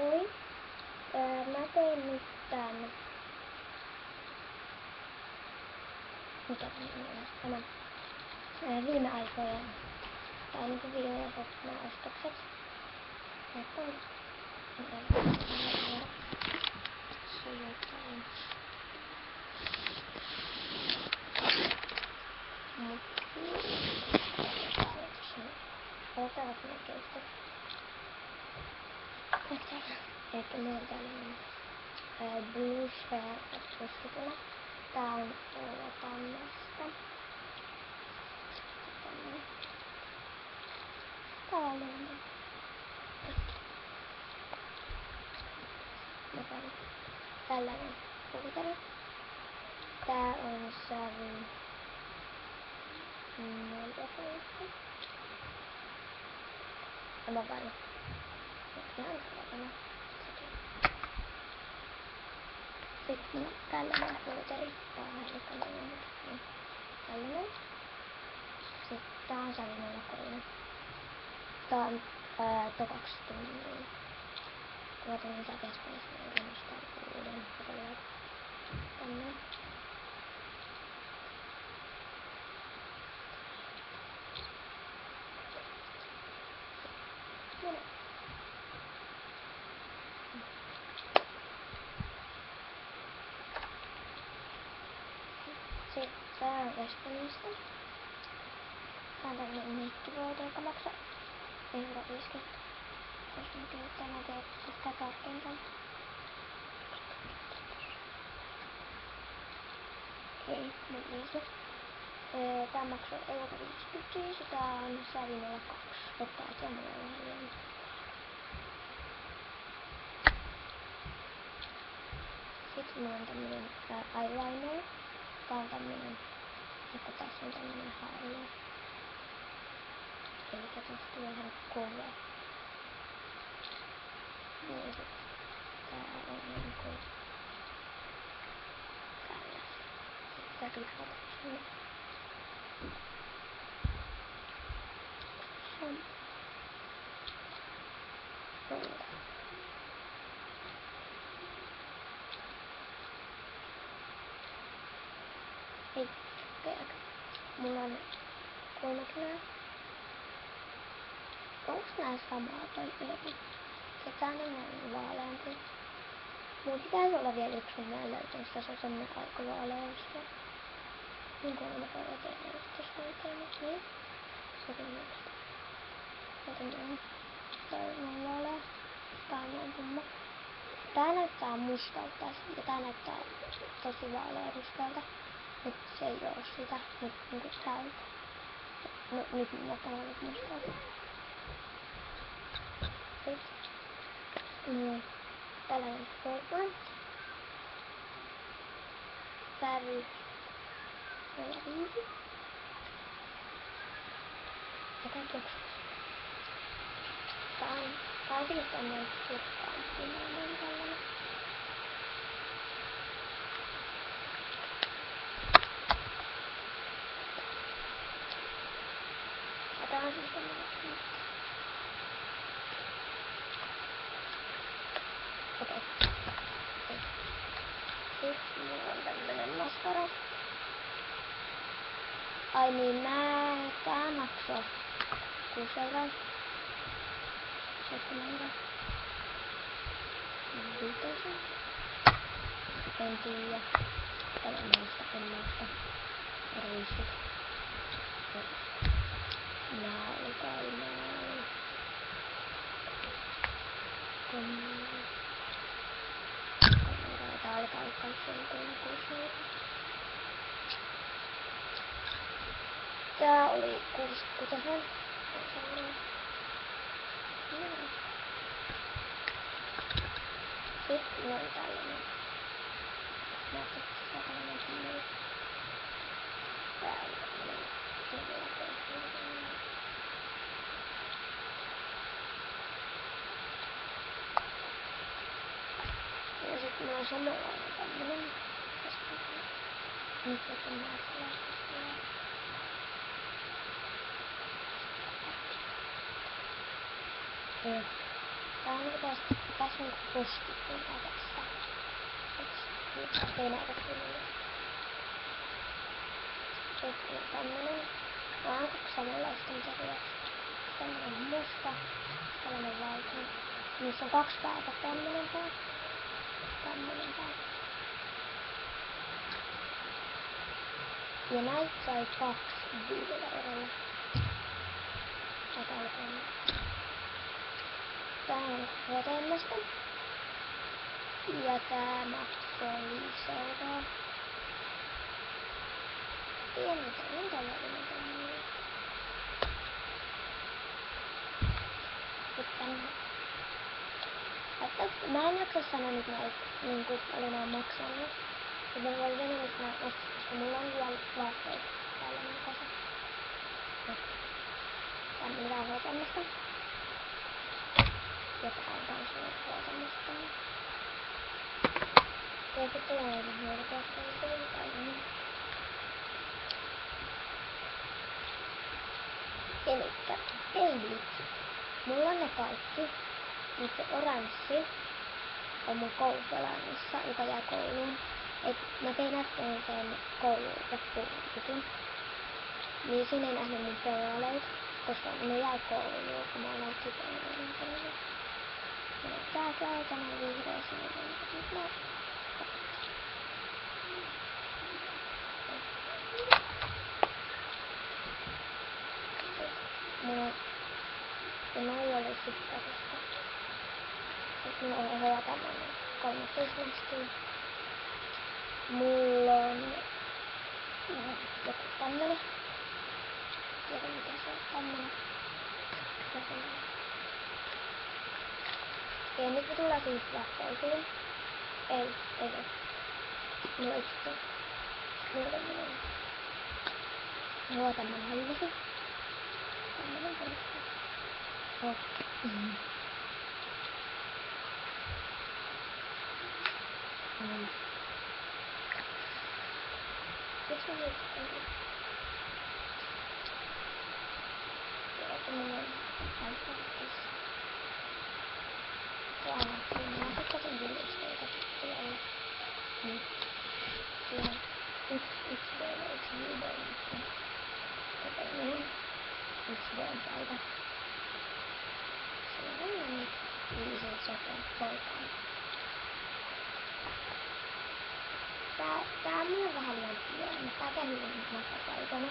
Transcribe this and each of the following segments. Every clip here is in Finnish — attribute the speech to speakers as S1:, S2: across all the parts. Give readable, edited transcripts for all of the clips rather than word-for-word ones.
S1: noin. Mä tein nyt tän... Mikä tämä? Viime aikojen. Tai niinku viimeiset nämä ostokset. Että on... Otetaan meidän keitto. Elikkä meillä on tällainen Blue Sphere puskipuna. Tää on Tannesta. Tällainen. Tällainen puutero. Tää on sävy 14. Tämä väri. Ihan tällainen. Sitten tällainen puuteri. Tää on helppoinen. Tällainen. Sitten tää on sävy 03. Tää on tokaksi tunnin. Kun mä tulin lisää Espanjasta, niin olen ostaa uuden kokoelman. Tämmönen. Sitten tää on Espanjasta. Tää on tämmönen miikkivuoto, joka maksaa €50. Koska mä käyttää näitä sitä tärkeintä. Okei, nyt niissä. Tää maksaa €50. Tää on sävy 02. Ottaa asiaa mulle vähän liian. Sitten mulla on tämmönen eyeliner. Tää on tämmönen, että tässä on tämmönen harja. Elikkä tästä tulee ihan kova. Niin sit tää on niinku tällä. Tää klikkata sinne. Sen. Ei, pelkä. Mulla on 30. Onks nää samaa tai eri? Se tää on vaaleampi. Mulla pitäis olla vielä yksi, mutta mä en löytänyt sitä. Se on semmonen aika vaaleasta. Niin kuin aina paljon tehdään tästä oikein. Niin. Se on yksi. Jotenkin tää on vaalea. Tää on näin tumma. Tää näyttää mustalta ja tää näyttää tosi vaalea ruskealta. Mut se ei oo sitä. Mut niinku tää on. No nyt näyttää nyt mustalta. Tällainen forma. Sävy 05. Ja tää on tää on siis tämmönen kirkkaanpunainen tällainen. Ja tää on siis tämmönen. Okei. Sitten mulla on tämmönen maskara. Ai niin tää maksoi 6 €. 7 €. 5. En tiedä. En muista. Riisit. Nää oli kai. Tää oli kai 6 €. Tää oli 66. Sitten on tällainen. Ja sitten mulla on samanlainen tämmönen. Nyt on maasalaisessa. Tää on tässä niinku postikunta tässä. Ei näitä kyllä. Sitten tämmönen. Nää on kaksi samanlaista mitä hyväksi. Tämmönen musta. Tällainen valkoinen. Niissä on kaksi päätä. Tämmönen pää. Tämmönen pää. Ja näitä sai 2 €5. Tää oli 3. Tää on Roteemmasta. Ja tää maksoi 5 €. Pieni on tavallinen tämmönen. Sitten mä en jaksa sanoa nyt näitä niinku paljon mä oon maksanut. Ja mä voin sanoa mistä mä ostin, koska mulla on vielä vaatteita täällä mukana. Tämmönen vähän Roteemmasta. Ja tää on kans Roteemmasta. Ja sitten tulee näitä hyödykäskeitä tällainen. Elikkä, peilit. Mulla on ne kaikki. Nyt se oranssi on mun koulupelaamissa, joka jää kouluun. Et mä tein äsken sen koulun loppujutun. Niin siinä ei nähnyt mun pealeita, koska ne jäi kouluun, kun mä olen kipeänä kouluun. Ja tää keltainen vihreä sininen. No. Ja noi oli sykkärissä. Sitten mulla on hyvä tämmönen 3 Christmas-tia. Mulla on joku tämmönen. Tiedä mitä se on tämmönen. Ja nyt me tullaan siis lähteisiin. Ei. Mulla on yksi. Mulla on tämmönen helveti. Tämmönen helveti. Oh. Miksi mä nyt tämmönen iPhone-kissa. Ja siinä on sitten sen julisteita tuolla. Nyt. Siinä on yksi V, yksi JV. Tämmönen. Yksi V-päivä. Siinä on mennyt 5 soteen poikaan. Tää on mulle vähän liian pieni, mutta tää käy hyvin matkapaikana.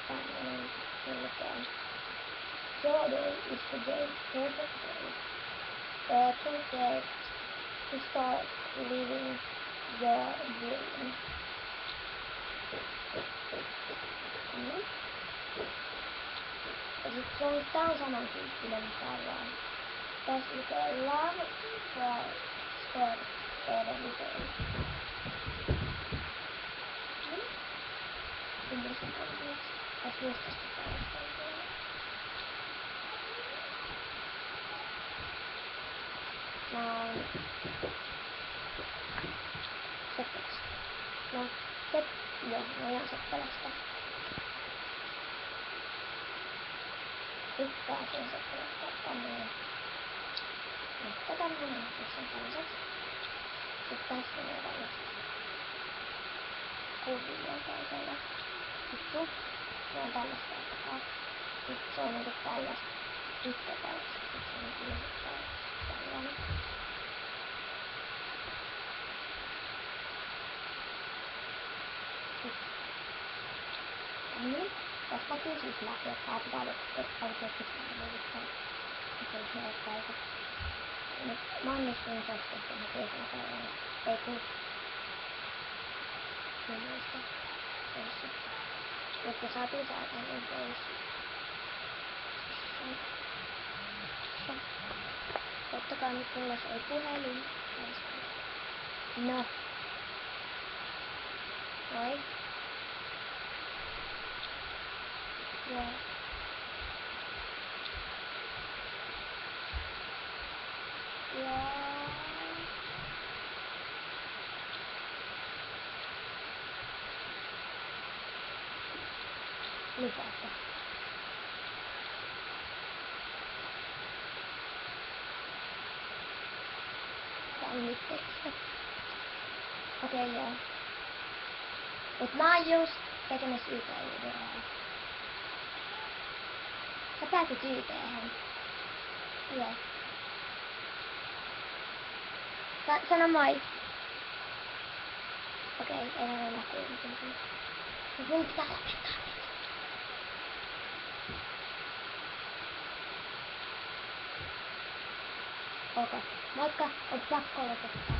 S1: Tämmönen selkeä. Your day is the day, perfect day. Perfect day to start living your dream. Ja sit tää on samantyyppinen vaan. Tässä lukee love for sport every day. Ymmärsin paljon. Tässä mustasta päivästä on tuolla. Nää on Seppelästä. No ihan Seppelästä. Sitten taas on Seppelästä tämmönen. Mutta tämmönen, missä on tällaiset. Sitten tässä on vielä tällaiset. Kuvia tai sellaista. Juttu. Se on tällaista taas. Sitten se on niinku tällaista. Sitten tällaista. Sitten se on niinku tällainen. Niin. Tässä näkyy siis läpi, että tää pitää oikein pitkään levittää. Sitten on hyvät paikat. Mä onnistuin sotkesta, mä tiedän päivänä. Ei kun. Mä muista. Tässä. Nyt me saatiin tää tänne pois. Ottakaa nyt mulla soi puhelin. No. Moi. Joo. Joo. Lupaatko? tekstistä. Okei, joo. Mut mä oon just tekemässä YT-videoa. Sä pääsit YT-hän. Joo. Sano moi. Okei, ei ole näkyy. Mut mun pitää lopettaa nyt. Ok. Moikka, on pakko lopettaa.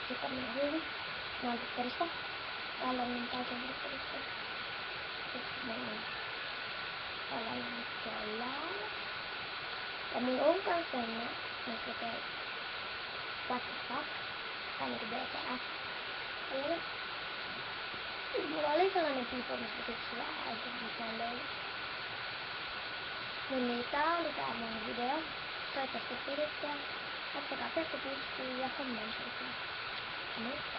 S1: Sitten minä hyvin. Mä oon Twitteristä. Täällä on niin paljon Twitteristä. Sitten mä oon tällainen kellään. Ja mun kanssa ne tekee what the fuck. Tai niinku BTF. Sellainen. Mulla oli sellainen pipo, mistä syksyllä aikaa, mitä mä löin. Niin tää oli tää mun video. Toivottavasti piditte. Ottakaa terkku pystyyn ja kommentoikaa. Moikka!